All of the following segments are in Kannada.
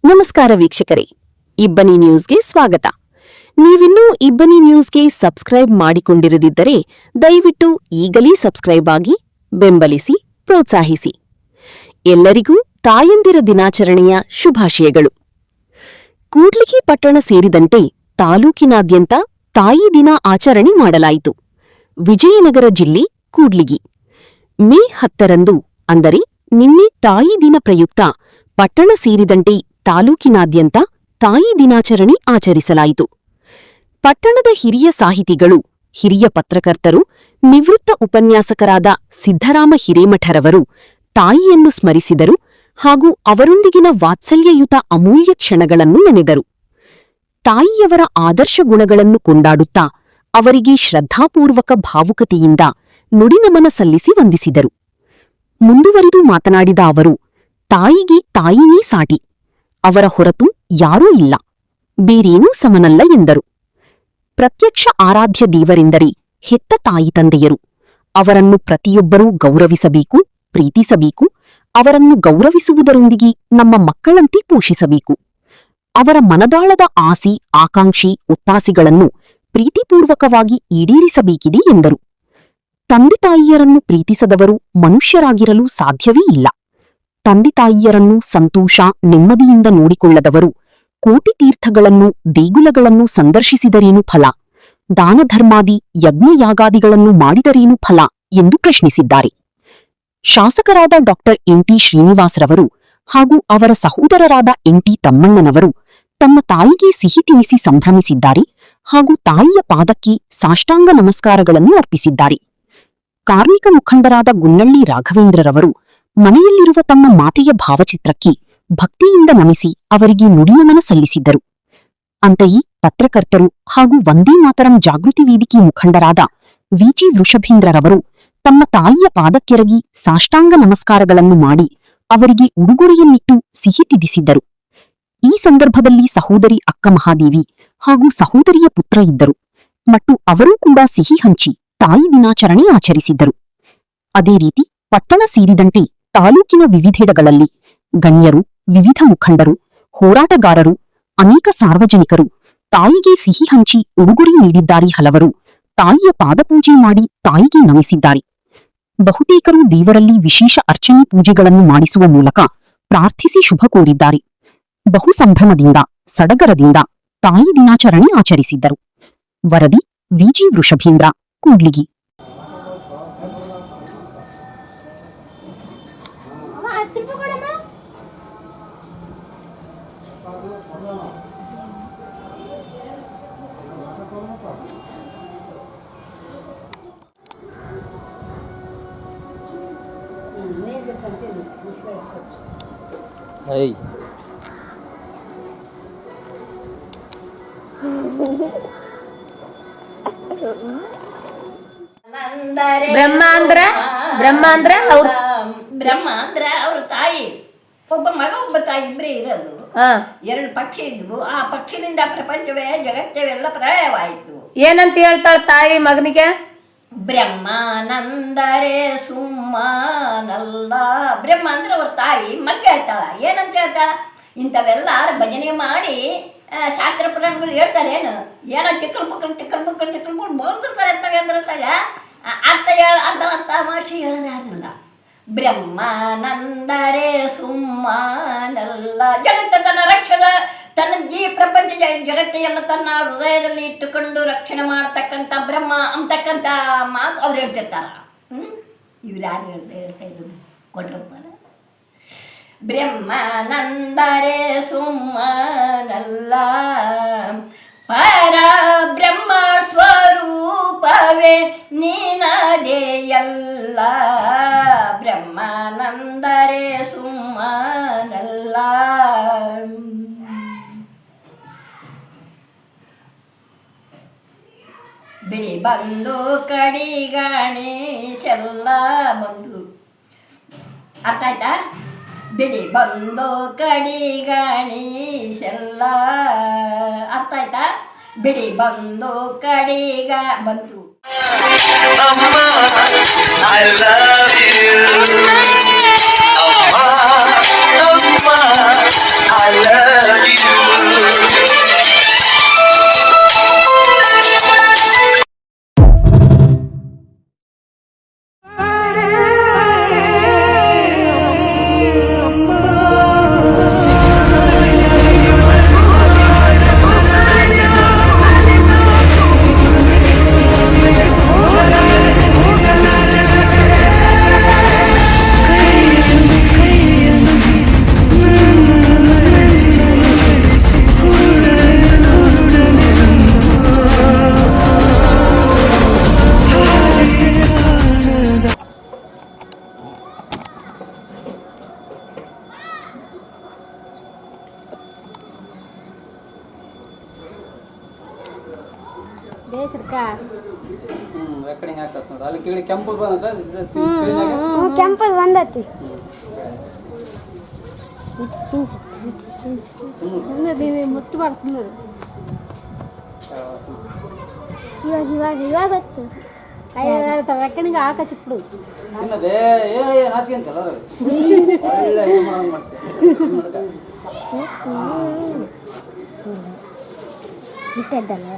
ನಮಸ್ಕಾರ ವೀಕ್ಷಕರೇ, ಇಬ್ಬನಿ ನ್ಯೂಸ್ಗೆ ಸ್ವಾಗತ. ನೀವಿನ್ನೂ ಇಬ್ಬನಿ ನ್ಯೂಸ್ಗೆ ಸಬ್ಸ್ಕ್ರೈಬ್ ಮಾಡಿಕೊಂಡಿರದಿದ್ದರೆ ದಯವಿಟ್ಟು ಈಗಲೇ ಸಬ್ಸ್ಕ್ರೈಬ್ ಆಗಿ ಬೆಂಬಲಿಸಿ, ಪ್ರೋತ್ಸಾಹಿಸಿ. ಎಲ್ಲರಿಗೂ ತಾಯಂದಿರ ದಿನಾಚರಣೆಯ ಶುಭಾಶಯಗಳು. ಕೂಡ್ಲಿಗಿ ಪಟ್ಟಣ ಸೇರಿದಂತೆ ತಾಲೂಕಿನಾದ್ಯಂತ ತಾಯಿ ದಿನ ಆಚರಣೆ ಮಾಡಲಾಯಿತು. ವಿಜಯನಗರ ಜಿಲ್ಲೆ ಕೂಡ್ಲಿಗಿ ಮೇ 10ರಂದು ಅಂದರೆ ನಿನ್ನೆ ತಾಯಿ ದಿನ ಪ್ರಯುಕ್ತ ಪಟ್ಟಣ ಸೇರಿದಂತೆ ತಾಲೂಕಿನಾದ್ಯಂತ ತಾಯಿ ದಿನಾಚರಣೆ ಆಚರಿಸಲಾಯಿತು. ಪಟ್ಟಣದ ಹಿರಿಯ ಸಾಹಿತಿಗಳು, ಹಿರಿಯ ಪತ್ರಕರ್ತರು, ನಿವೃತ್ತ ಉಪನ್ಯಾಸಕರಾದ ಸಿದ್ದರಾಮ ಹಿರೇಮಠರವರು ತಾಯಿಯನ್ನು ಸ್ಮರಿಸಿದರು ಹಾಗೂ ಅವರೊಂದಿಗಿನ ವಾತ್ಸಲ್ಯಯುತ ಅಮೂಲ್ಯ ಕ್ಷಣಗಳನ್ನು ನೆನೆದರು. ತಾಯಿಯವರ ಆದರ್ಶ ಗುಣಗಳನ್ನು ಕೊಂಡಾಡುತ್ತಾ ಅವರಿಗೆ ಶ್ರದ್ಧಾಪೂರ್ವಕ ಭಾವುಕತೆಯಿಂದ ನುಡಿನಮನ ಸಲ್ಲಿಸಿ ವಂದಿಸಿದರು. ಮುಂದುವರಿದು ಮಾತನಾಡಿದ ಅವರು, ತಾಯಿಗೆ ತಾಯಿನೇ ಸಾಟಿ, ಅವರ ಹೊರತು ಯಾರೂ ಇಲ್ಲ, ಬೇರೇನೂ ಸಮನಲ್ಲ ಎಂದರು. ಪ್ರತ್ಯಕ್ಷ ಆರಾಧ್ಯ ದೇವರೆಂದರೆ ಹೆತ್ತ ತಾಯಿ ತಂದೆಯರು. ಅವರನ್ನು ಪ್ರತಿಯೊಬ್ಬರೂ ಗೌರವಿಸಬೇಕು, ಪ್ರೀತಿಸಬೇಕು. ಅವರನ್ನು ಗೌರವಿಸುವುದರೊಂದಿಗೆ ನಮ್ಮ ಮಕ್ಕಳಂತೆ ಪೋಷಿಸಬೇಕು. ಅವರ ಮನದಾಳದ ಆಸೆ, ಆಕಾಂಕ್ಷೆ, ಒತ್ತಾಸೆಗಳನ್ನು ಪ್ರೀತಿಪೂರ್ವಕವಾಗಿ ಈಡೇರಿಸಬೇಕಿದೆ ಎಂದರು. ತಂದೆ ತಾಯಿಯರನ್ನು ಪ್ರೀತಿಸದವರು ಮನುಷ್ಯರಾಗಿರಲು ಸಾಧ್ಯವೇ ಇಲ್ಲ. ತಂದೆ ತಾಯಿಯರನ್ನು ಸಂತೋಷ, ನೆಮ್ಮದಿಯಿಂದ ನೋಡಿಕೊಳ್ಳದವರು ಕೋಟಿ ತೀರ್ಥಗಳನ್ನು, ದೇಗುಲಗಳನ್ನು ಸಂದರ್ಶಿಸಿದರೇನು ಫಲ, ದಾನಧರ್ಮಾದಿ ಯಜ್ಞಯಾಗಾದಿಗಳನ್ನು ಮಾಡಿದರೇನು ಫಲ ಎಂದು ಪ್ರಶ್ನಿಸಿದ್ದಾರೆ. ಶಾಸಕರಾದ ಡಾ ಎನ್.ಟಿ. ಶ್ರೀನಿವಾಸರವರು ಹಾಗೂ ಅವರ ಸಹೋದರರಾದ ಎನ್.ಟಿ. ತಮ್ಮಣ್ಣನವರು ತಮ್ಮ ತಾಯಿಗೆ ಸಿಹಿ ತಿನಿಸಿ ಸಂಭ್ರಮಿಸಿದ್ದಾರೆ ಹಾಗೂ ತಾಯಿಯ ಪಾದಕ್ಕೆ ಸಾಷ್ಟಾಂಗ ನಮಸ್ಕಾರಗಳನ್ನು ಅರ್ಪಿಸಿದ್ದಾರೆ. ಕಾರ್ಮಿಕ ಮುಖಂಡರಾದ ಗುನ್ನಳ್ಳಿ ರಾಘವೇಂದ್ರರವರು ಮನೆಯಲ್ಲಿರುವ ತಮ್ಮ ಮಾತೆಯ ಭಾವಚಿತ್ರಕ್ಕೆ ಭಕ್ತಿಯಿಂದ ನಮಿಸಿ ಅವರಿಗೆ ನುಡಿನಮನ ಸಲ್ಲಿಸಿದ್ದರು. ಅಂತೆಯೇ ಪತ್ರಕರ್ತರು ಹಾಗೂ ವಂದೇ ಮಾತರಂ ಜಾಗೃತಿ ವೇದಿಕೆ ಮುಖಂಡರಾದ ವಿ.ಜಿ. ವೃಷಭೇಂದ್ರರವರು ತಮ್ಮ ತಾಯಿಯ ಪಾದಕ್ಕೆರಗಿ ಸಾಷ್ಟಾಂಗ ನಮಸ್ಕಾರಗಳನ್ನು ಮಾಡಿ ಅವರಿಗೆ ಉಡುಗೊರೆಯನ್ನಿಟ್ಟು ಸಿಹಿ ತಿನಿಸಿದ್ದರು. ಈ ಸಂದರ್ಭದಲ್ಲಿ ಸಹೋದರಿ ಅಕ್ಕ ಮಹಾದೇವಿ ಹಾಗೂ ಸಹೋದರಿಯ ಪುತ್ರ ಇದ್ದರು ಮತ್ತು ಅವರೂ ಕೂಡ ಸಿಹಿ ಹಂಚಿ ತಾಯಿ ದಿನಾಚರಣೆ ಆಚರಿಸಿದ್ದರು. ಅದೇ ರೀತಿ ಪಟ್ಟಣ ಸೇರಿದಂತೆ ತಾಲೂಕಿನ ವಿವಿಧೆಡೆಗಳಲ್ಲಿ ಗಣ್ಯರು, ವಿವಿಧ ಮುಖಂಡರು, ಹೋರಾಟಗಾರರು, ಅನೇಕ ಸಾರ್ವಜನಿಕರು ತಾಯಿಗೆ ಸಿಹಿ ಹಂಚಿ ಉಡುಗೊರೆ ನೀಡಿದ್ದಾರೆ. ಹಲವರು ತಾಯಿಯ ಪಾದಪೂಜೆ ಮಾಡಿ ತಾಯಿಗೆ ನಮಿಸಿದ್ದಾರೆ. ಬಹುತೇಕರು ದೇವರಲ್ಲಿ ವಿಶೇಷ ಅರ್ಚನೆ ಪೂಜೆಗಳನ್ನು ಮಾಡಿಸುವ ಮೂಲಕ ಪ್ರಾರ್ಥಿಸಿ ಶುಭ ಕೋರಿದ್ದಾರೆ. ಬಹು ಸಂಭ್ರಮದಿಂದ, ಸಡಗರದಿಂದ ತಾಯಿ ದಿನಾಚರಣೆ ಆಚರಿಸಿದ್ದರು. ವರದಿ ವಿ.ಜಿ. ವೃಷಭೇಂದ್ರ, ಕೂಡ್ಲಿಗಿ. ಬ್ರಹ್ಮ ಅಂದ್ರ ಅವ್ರ ತಾಯಿ. ಒಬ್ಬ ಮಗ, ಒಬ್ಬ ತಾಯಿ ಇಬ್ಬರೇ ಇರೋದು. ಎರಡು ಪಕ್ಷಿ ಇದ್ವು. ಆ ಪಕ್ಷಿನಿಂದ ಪ್ರಪಂಚವೇ, ಜಗತ್ತವೆಲ್ಲ ಪ್ರಳಯವಾಯಿತು. ಏನಂತ ಹೇಳ್ತಾಳ ತಾಯಿ ಮಗನಿಗೆ? ಬ್ರಹ್ಮಾನಂದರೆ ಸುಮ್ಮನಲ್ಲ. ಬ್ರಹ್ಮ ಅಂದ್ರೆ ಅವ್ರ ತಾಯಿ ಮಗ ಹೇಳ್ತಾಳ. ಏನಂತ ಹೇಳ್ತಾಳ? ಇಂಥವೆಲ್ಲ ಭಜನೆ ಮಾಡಿ ಶಾಸ್ತ್ರ ಪುರಾಣಗಳು ಹೇಳ್ತಾರೆ. ಏನೋ ತಿಕ್ಕಲ್ ಪಕ್ಕಲ್ ಬೋಲ್ತಿರ್ತಾರೆ ಅಂತಾಗ ಅರ್ಥ ಮಾಷಿ ಹೇಳಿದ್ರೆ ಅದಲ್ಲ. ಬ್ರಹ್ಮಾನಂದರೆ ಸುಮ್ಮನಲ್ಲ. ಜಗತ್ತ ತನ್ನ ರಕ್ಷಕ, ತನ್ನ ಈ ಪ್ರಪಂಚ ಜಗತ್ತೆಲ್ಲ ತನ್ನ ಹೃದಯದಲ್ಲಿ ಇಟ್ಟುಕೊಂಡು ರಕ್ಷಣೆ ಮಾಡ್ತಕ್ಕಂಥ ಬ್ರಹ್ಮ ಅಂತಕ್ಕಂಥ ಮಾತು ಅವ್ರು ಹೇಳ್ತಿರ್ತಾರ. ಇವ್ರು ಯಾರು ಹೇಳ್ತಾ ಇರೋದು? ಕೊಟ್ರಪ್ಪ. ಬ್ರಹ್ಮಾನಂದರೆ ಸುಮ್ಮನಲ್ಲ, ಪರ ಬ್ರಹ್ಮ ಸ್ವರೂಪವೇ ನೀನದೆಯಲ್ಲ. ಬ್ರಹ್ಮಾನಂದರೆ ಸುಮ್ಮನಲ್ಲ. ಬಿಡಿ ಬಂದು ಕಡಿಗಣಿಸೆಲ್ಲ ಬಂದು. ಅರ್ಥ ಆಯ್ತಾ? ಬಿಡಿ ಬಂದು ಕಡಿಗಣಿಸೆಲ್ಲ. ಅರ್ಥ ಆಯ್ತಾ? ಬಿಡಿ ಬಂದು ಕಡಿಗ ಬಂತು. I love you. I love recording ಹಾಕತ್ ನೋಡ್ರಿ ಅಲ್ಲಿ ಕೇಳಿ ಕೆಂಪು ಬಂದ ಕೆಂಪದು ಬಂದತಿ ಮುಟ್ಟಬಾರ್ದು ಸುಮ್ಮನೆ ಇವಾಗ ಗೊತ್ತು ರೆಕಾರ್ಡಿಂಗ್ ಹಾಕಚ್ಚಿಟ್ಬಿಡು ಇನ್ನದೇ ನಾಚಿಕೆ ಅಂತಲ್ಲ ಒಳ್ಳೆ ಏನು ಮಾಡೋದು ಮಾಡ್ತೇವೆ ಬಿಟ್ಟದ್ದಲ್ಲ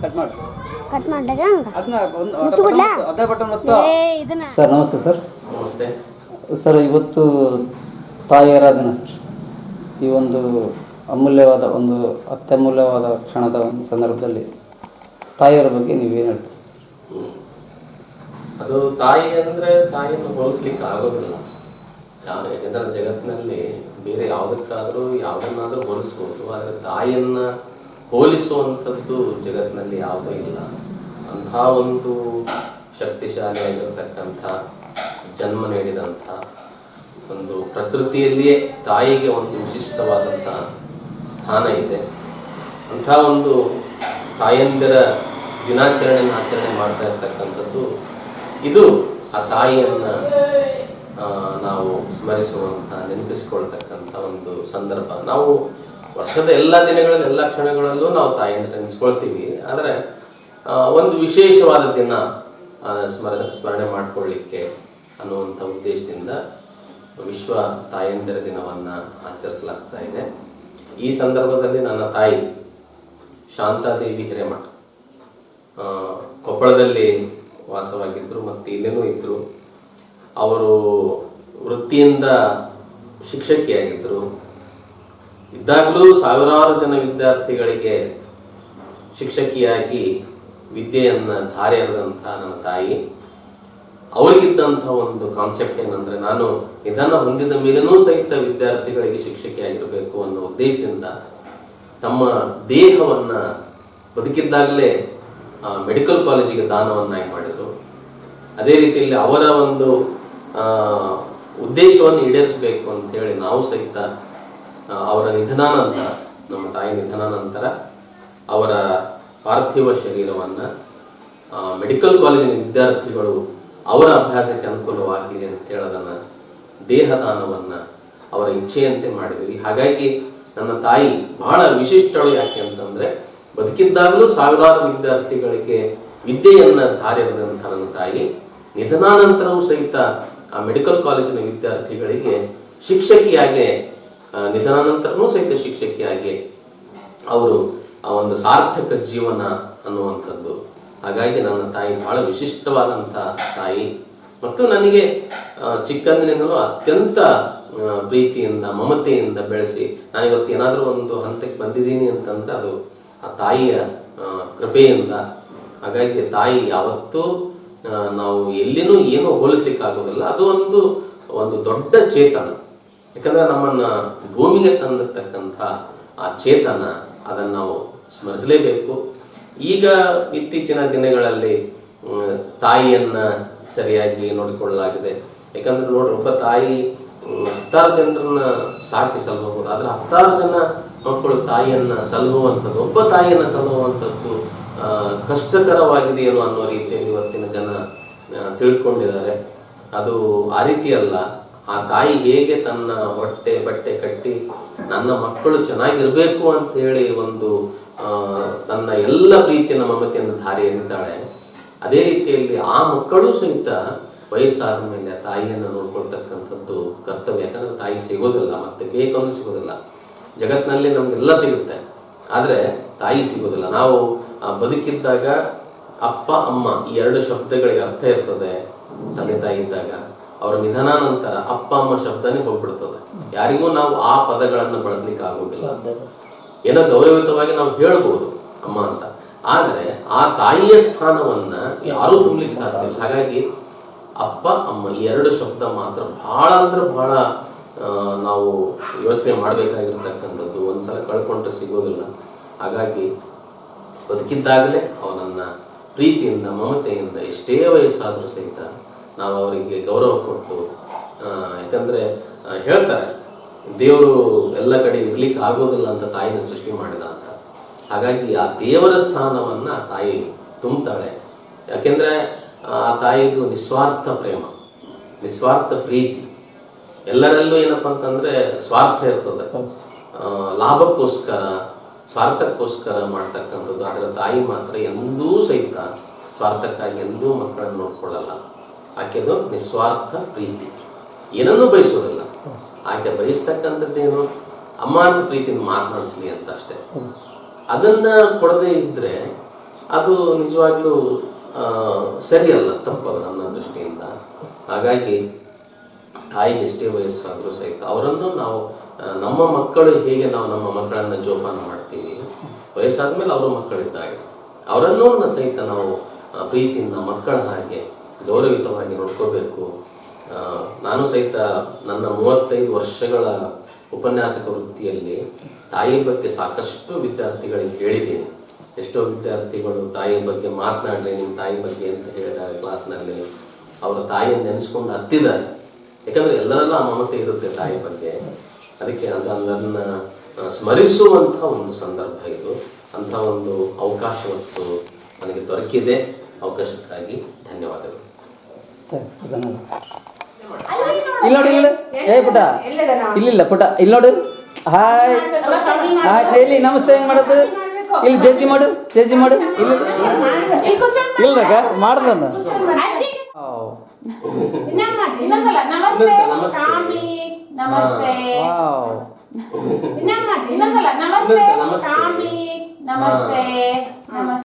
ಕಟ್ ಮಾಡಿ ಮಾಡಿದಾಗ ಅದೇ ಬಟನ್ ಒತ್ತು. ಸರ್ ನಮಸ್ತೆ ಸರ್. ನಮಸ್ತೆ ಸರ್ ಇವತ್ತು ತಾಯಿಯರ ದಿನ ಸರ್. ಈ ಒಂದು ಅಮೂಲ್ಯವಾದ ಒಂದು ಅತ್ಯಮೂಲ್ಯವಾದ ಕ್ಷಣದ ಒಂದು ಸಂದರ್ಭದಲ್ಲಿ ತಾಯಿಯರ ಬಗ್ಗೆ ನೀವೇನು ಹೇಳ್ತೀರಿ? ಅದು ತಾಯಿ ಅಂದರೆ ತಾಯಿಯನ್ನು ಹೋಲಿಸ್ಲಿಕ್ಕೆ ಆಗೋದಿಲ್ಲ. ಯಾಕಂದರೆ ಜಗತ್ತಿನಲ್ಲಿ ಬೇರೆ ಯಾವುದಕ್ಕಾದರೂ ಯಾವುದನ್ನಾದರೂ ಹೋಲಿಸ್ಬೋದು, ಆದರೆ ತಾಯಿಯನ್ನು ಹೋಲಿಸುವಂಥದ್ದು ಜಗತ್ತಿನಲ್ಲಿ ಯಾವುದೂ ಇಲ್ಲ. ಅಂಥ ಒಂದು ಶಕ್ತಿಶಾಲಿಯಾಗಿರ್ತಕ್ಕಂಥ ಜನ್ಮ ನೀಡಿದಂಥ ಒಂದು ಪ್ರಕೃತಿಯಲ್ಲಿಯೇ ತಾಯಿಗೆ ಒಂದು ವಿಶಿಷ್ಟವಾದಂಥ ಸ್ಥಾನ ಇದೆ. ಅಂಥ ಒಂದು ತಾಯಂದಿರ ದಿನಾಚರಣೆಯನ್ನು ಆಚರಣೆ ಮಾಡ್ತಾ ಇರ್ತಕ್ಕಂಥದ್ದು ಇದು. ಆ ತಾಯಿಯನ್ನು ನಾವು ಸ್ಮರಿಸುವಂಥ ನೆನಪಿಸ್ಕೊಳ್ತಕ್ಕಂಥ ಒಂದು ಸಂದರ್ಭ. ನಾವು ವರ್ಷದ ಎಲ್ಲ ದಿನಗಳಲ್ಲಿ ಎಲ್ಲ ಕ್ಷಣಗಳಲ್ಲೂ ನಾವು ತಾಯಿಯನ್ನು ನೆನೆಸ್ಕೊಳ್ತೀವಿ, ಆದರೆ ಒಂದು ವಿಶೇಷವಾದ ದಿನ ಸ್ಮರಣೆ ಮಾಡಿಕೊಳ್ಳಿಕ್ಕೆ ಅನ್ನುವಂಥ ಉದ್ದೇಶದಿಂದ ವಿಶ್ವ ತಾಯಂದಿರ ದಿನವನ್ನು ಆಚರಿಸಲಾಗ್ತಾ ಇದೆ. ಈ ಸಂದರ್ಭದಲ್ಲಿ ನನ್ನ ತಾಯಿ ಶಾಂತಾದೇವಿ ಹಿರೇಮಠ ಕೊಪ್ಪಳದಲ್ಲಿ ವಾಸವಾಗಿದ್ದರು ಮತ್ತು ಇಲ್ಲೇನೂ ಇದ್ದರು. ಅವರು ವೃತ್ತಿಯಿಂದ ಶಿಕ್ಷಕಿಯಾಗಿದ್ದರು. ಇದ್ದಾಗಲೂ ಸಾವಿರಾರು ಜನ ವಿದ್ಯಾರ್ಥಿಗಳಿಗೆ ಶಿಕ್ಷಕಿಯಾಗಿ ವಿದ್ಯೆಯನ್ನು ಧಾರೆ ಎರೆದಂಥ ನನ್ನ ತಾಯಿ, ಅವರಿಗಿದ್ದಂಥ ಒಂದು ಕಾನ್ಸೆಪ್ಟ್ ಏನಂದರೆ, ನಾನು ನಿಧನ ಹೊಂದಿದ ಮೇಲೇನೂ ಸಹಿತ ವಿದ್ಯಾರ್ಥಿಗಳಿಗೆ ಶಿಕ್ಷಕಿಯಾಗಿರಬೇಕು ಅನ್ನೋ ಉದ್ದೇಶದಿಂದ ತಮ್ಮ ದೇಹವನ್ನು ಬದುಕಿದ್ದಾಗಲೇ ಮೆಡಿಕಲ್ ಕಾಲೇಜಿಗೆ ದಾನವನ್ನಾಗಿ ಮಾಡಿದರು. ಅದೇ ರೀತಿಯಲ್ಲಿ ಅವರ ಒಂದು ಉದ್ದೇಶವನ್ನು ಈಡೇರಿಸಬೇಕು ಅಂತೇಳಿ ನಾವು ಸಹಿತ ಅವರ ನಿಧನಾನಂತರ, ನಮ್ಮ ತಾಯಿ ನಿಧನಾನಂತರ ಅವರ ಪಾರ್ಥಿವ ಶರೀರವನ್ನು ಮೆಡಿಕಲ್ ಕಾಲೇಜಿನ ವಿದ್ಯಾರ್ಥಿಗಳು ಅವರ ಅಭ್ಯಾಸಕ್ಕೆ ಅನುಕೂಲವಾಗಲಿ ಅಂತ ಹೇಳೋದನ್ನು ದೇಹದಾನವನ್ನು ಅವರ ಇಚ್ಛೆಯಂತೆ ಮಾಡಿದ್ವಿ. ಹಾಗಾಗಿ ನನ್ನ ತಾಯಿ ಬಹಳ ವಿಶಿಷ್ಟಳು. ಯಾಕೆ ಅಂತಂದರೆ, ಬದುಕಿದ್ದಾಗಲೂ ಸಾವಿರಾರು ವಿದ್ಯಾರ್ಥಿಗಳಿಗೆ ವಿದ್ಯೆಯನ್ನು ಧಾರೆ ಎರೆದಂಥ ನನ್ನ ತಾಯಿ ನಿಧನಾನಂತರವೂ ಸಹಿತ ಆ ಮೆಡಿಕಲ್ ಕಾಲೇಜಿನ ವಿದ್ಯಾರ್ಥಿಗಳಿಗೆ ಶಿಕ್ಷಕಿಯಾಗಿ, ನಿಧನಾನಂತರವೂ ಸಹಿತ ಶಿಕ್ಷಕಿಯಾಗಿ ಅವರು ಆ ಒಂದು ಸಾರ್ಥಕ ಜೀವನ ಅನ್ನುವಂಥದ್ದು. ಹಾಗಾಗಿ ನನ್ನ ತಾಯಿ ಬಹಳ ವಿಶಿಷ್ಟವಾದಂಥ ತಾಯಿ ಮತ್ತು ನನಗೆ ಚಿಕ್ಕಂದಿನಿಂದಲೂ ಅತ್ಯಂತ ಪ್ರೀತಿಯಿಂದ ಮಮತೆಯಿಂದ ಬೆಳೆಸಿ ನಾನಿವತ್ತು ಏನಾದರೂ ಒಂದು ಹಂತಕ್ಕೆ ಬಂದಿದ್ದೀನಿ ಅಂತಂದರೆ ಅದು ಆ ತಾಯಿಯ ಕೃಪೆಯಿಂದ. ಹಾಗಾಗಿ ತಾಯಿ ಯಾವತ್ತೂ ನಾವು ಎಲ್ಲಿನೂ ಏನೂ ಹೋಲಿಸ್ಲಿಕ್ಕಾಗೋದಿಲ್ಲ. ಅದು ಒಂದು ದೊಡ್ಡ ಚೇತನ. ಯಾಕಂದರೆ ನಮ್ಮನ್ನು ಭೂಮಿಗೆ ತಂದಿರ್ತಕ್ಕಂಥ ಆ ಚೇತನ, ಅದನ್ನು ನಾವು ಸ್ಮರಿಸಲೇಬೇಕು. ಈಗ ಇತ್ತೀಚಿನ ದಿನಗಳಲ್ಲಿ ತಾಯಿಯನ್ನು ಸರಿಯಾಗಿ ನೋಡಿಕೊಳ್ಳಲಾಗಿದೆ. ಯಾಕಂದರೆ ನೋಡ್ರಿ, ಒಬ್ಬ ತಾಯಿ 10 ಜನರನ್ನ ಸಾಕಿ ಸಲಹಬಹುದು, ಆದರೆ 10 ಜನ ಮಕ್ಕಳು ತಾಯಿಯನ್ನು ಸಲಹುವಂಥದ್ದು, ಒಬ್ಬ ತಾಯಿಯನ್ನು ಸಲಹುವಂಥದ್ದು ಕಷ್ಟಕರವಾಗಿದೆಯೇನೋ ಅನ್ನೋ ರೀತಿಯಲ್ಲಿ ಇವತ್ತಿನ ಜನ ತಿಳ್ಕೊಂಡಿದ್ದಾರೆ. ಅದು ಆ ರೀತಿಯಲ್ಲ. ಆ ತಾಯಿ ಹೇಗೆ ತನ್ನ ಹೊಟ್ಟೆ ಬಟ್ಟೆ ಕಟ್ಟಿ ನನ್ನ ಮಕ್ಕಳು ಚೆನ್ನಾಗಿರಬೇಕು ಅಂತೇಳಿ ಒಂದು ತನ್ನ ಎಲ್ಲ ಪ್ರೀತಿಯನ್ನು ಮಮತೆಯನ್ನು ಧಾರೆ ಎರಿತಾಳೆ, ಅದೇ ರೀತಿಯಲ್ಲಿ ಆ ಮಕ್ಕಳು ಸಹಿತ ವಯಸ್ಸಾದ ಮೇಲೆ ತಾಯಿಯನ್ನು ನೋಡ್ಕೊಳ್ತಕ್ಕಂಥದ್ದು ಕರ್ತವ್ಯ. ಯಾಕಂದರೆ ತಾಯಿ ಸಿಗೋದಿಲ್ಲ, ಮತ್ತೆ ಬೇಕಂದ್ರೂ ಸಿಗೋದಿಲ್ಲ. ಜಗತ್ತಿನಲ್ಲಿ ನಮಗೆಲ್ಲ ಸಿಗುತ್ತೆ, ಆದರೆ ತಾಯಿ ಸಿಗೋದಿಲ್ಲ. ನಾವು ಬದುಕಿದ್ದಾಗ ಅಪ್ಪ ಅಮ್ಮ ಈ 2 ಶಬ್ದಗಳಿಗೆ ಅರ್ಥ ಇರ್ತದೆ. ತಂದೆ ತಾಯಿ ಇದ್ದಾಗ ಅವರ ನಿಧನಾನಂತರ ಅಪ್ಪ ಅಮ್ಮ ಶಬ್ದನೇ ಹೋಗ್ಬಿಡ್ತದೆ. ಯಾರಿಗೂ ನಾವು ಆ ಪದಗಳನ್ನು ಬಳಸಲಿಕ್ಕೆ ಆಗೋದಿಲ್ಲ. ಏನೋ ಗೌರವಿತವಾಗಿ ನಾವು ಹೇಳ್ಬೋದು ಅಮ್ಮ ಅಂತ, ಆದರೆ ಆ ತಾಯಿಯ ಸ್ಥಾನವನ್ನ ಯಾರೂ ತುಂಬಲಿಕ್ಕೆ ಸಾಧ್ಯ ಇಲ್ಲ. ಹಾಗಾಗಿ ಅಪ್ಪ ಅಮ್ಮ ಈ 2 ಶಬ್ದ ಮಾತ್ರ ಬಹಳ ಅಂದ್ರೆ ಬಹಳ ನಾವು ಯೋಚನೆ ಮಾಡಬೇಕಾಗಿರ್ತಕ್ಕಂಥದ್ದು. ಒಂದ್ಸಲ ಕಳ್ಕೊಂಡ್ರೆ ಸಿಗೋದಿಲ್ಲ. ಹಾಗಾಗಿ ಬದುಕಿದ್ದಾಗಲೇ ಅವನನ್ನು ಪ್ರೀತಿಯಿಂದ ಮಮತೆಯಿಂದ ಎಷ್ಟೇ ವಯಸ್ಸಾದರೂ ಸಹಿತ ನಾವು ಅವರಿಗೆ ಗೌರವ ಕೊಟ್ಟು ಯಾಕಂದರೆ ಹೇಳ್ತಾರೆ ದೇವರು ಎಲ್ಲ ಕಡೆ ಇರ್ಲಿಕ್ಕೆ ಆಗೋದಿಲ್ಲ ಅಂತ ತಾಯಿನ ಸೃಷ್ಟಿ ಮಾಡಿದ ಅಂತ. ಹಾಗಾಗಿ ಆ ದೇವರ ಸ್ಥಾನವನ್ನು ತಾಯಿ ತುಂಬ್ತಾಳೆ. ಯಾಕೆಂದರೆ ಆ ತಾಯಿದು ನಿಸ್ವಾರ್ಥ ಪ್ರೇಮ, ನಿಸ್ವಾರ್ಥ ಪ್ರೀತಿ. ಎಲ್ಲರಲ್ಲೂ ಏನಪ್ಪ ಅಂತಂದರೆ ಸ್ವಾರ್ಥ ಇರ್ತದೆ, ಲಾಭಕ್ಕೋಸ್ಕರ ಸ್ವಾರ್ಥಕ್ಕೋಸ್ಕರ ಮಾಡ್ತಕ್ಕಂಥದ್ದು. ಆದರೆ ತಾಯಿ ಮಾತ್ರ ಎಂದೂ ಸಹಿತ ಸ್ವಾರ್ಥಕ್ಕಾಗಿ ಎಂದೂ ಮಕ್ಕಳನ್ನು ನೋಡ್ಕೊಳ್ಳಲ್ಲ. ಆಕೆದು ನಿಸ್ವಾರ್ಥ ಪ್ರೀತಿ, ಏನನ್ನೂ ಬಯಸೋದಿಲ್ಲ. ಆಕೆ ಬಯಸ್ತಕ್ಕಂಥದ್ದೇನು ಅಮ್ಮ ಅಂತ ಪ್ರೀತಿಯಿಂದ ಮಾತನಾಡಿಸ್ಲಿ ಅಂತ ಅಷ್ಟೇ. ಅದನ್ನು ಕೊಡದೇ ಇದ್ದರೆ ಅದು ನಿಜವಾಗ್ಲೂ ಸರಿಯಲ್ಲ, ತಪ್ಪದು ನನ್ನ ದೃಷ್ಟಿಯಿಂದ. ಹಾಗಾಗಿ ತಾಯಿಗೆ ಎಷ್ಟೇ ವಯಸ್ಸಾದರೂ ಸಹಿತ ಅವರನ್ನು ನಾವು ನಮ್ಮ ಮಕ್ಕಳು ಹೇಗೆ ನಾವು ನಮ್ಮ ಮಕ್ಕಳನ್ನು ಜೋಪಾನ ಮಾಡ್ತೀವಿ, ವಯಸ್ಸಾದ ಮೇಲೆ ಅವರು ಮಕ್ಕಳಿದ್ದಾಗ ಅವರನ್ನೂ ಸಹಿತ ನಾವು ಪ್ರೀತಿಯಿಂದ ಮಕ್ಕಳ ಹಾಗೆ ಗೌರವಿತವಾಗಿ ನೋಡ್ಕೋಬೇಕು. ನಾನು ಸಹಿತ ನನ್ನ 35 ವರ್ಷಗಳ ಉಪನ್ಯಾಸಕ ವೃತ್ತಿಯಲ್ಲಿ ತಾಯಿ ಬಗ್ಗೆ ಸಾಕಷ್ಟು ವಿದ್ಯಾರ್ಥಿಗಳಿಗೆ ಹೇಳಿದ್ದೀನಿ. ಎಷ್ಟೋ ವಿದ್ಯಾರ್ಥಿಗಳು ತಾಯಿ ಬಗ್ಗೆ ಮಾತನಾಡಲಿ, ನಿಮ್ಮ ತಾಯಿ ಬಗ್ಗೆ ಅಂತ ಹೇಳಿದಾಗ ಕ್ಲಾಸ್ನಲ್ಲಿ ಅವರ ತಾಯಿಯನ್ನು ನೆನೆಸ್ಕೊಂಡು ಹತ್ತಿದ್ದಾರೆ. ಯಾಕಂದರೆ ಎಲ್ಲರೆಲ್ಲ ಮಮತೆ ಇರುತ್ತೆ ತಾಯಿ ಬಗ್ಗೆ. ಅದಕ್ಕೆ ಅದನ್ನು ಸ್ಮರಿಸುವಂಥ ಒಂದು ಸಂದರ್ಭ ಇದು. ಅಂಥ ಒಂದು ಅವಕಾಶ ಇವತ್ತು ನನಗೆ ದೊರಕಿದೆ. ಅವಕಾಶಕ್ಕಾಗಿ ಧನ್ಯವಾದಗಳು. ಇಲ್ಲಿ ನೋಡಿ, ಇಲ್ಲಿ ಏ ಪುಟ, ಇಲ್ಲಿಲ್ಲ ಪುಟ, ಇಲ್ಲಿ ನೋಡು. ಹಾಯ್ ಹಾಯ್ ಶೈಲಿ, ನಮಸ್ತೆ. ಹೆಂಗ್ ಮಾಡೋದು? ಇಲ್ಲಿ ಜೇಜಿ ಮಾಡು, ಜೇಜಿ ಮಾಡು. ಇಲ್ಲಿ ಇಲ್ರಕ್ಕ ಮಾಡ್ದನ್ನ. ನಮಸ್ತೆ.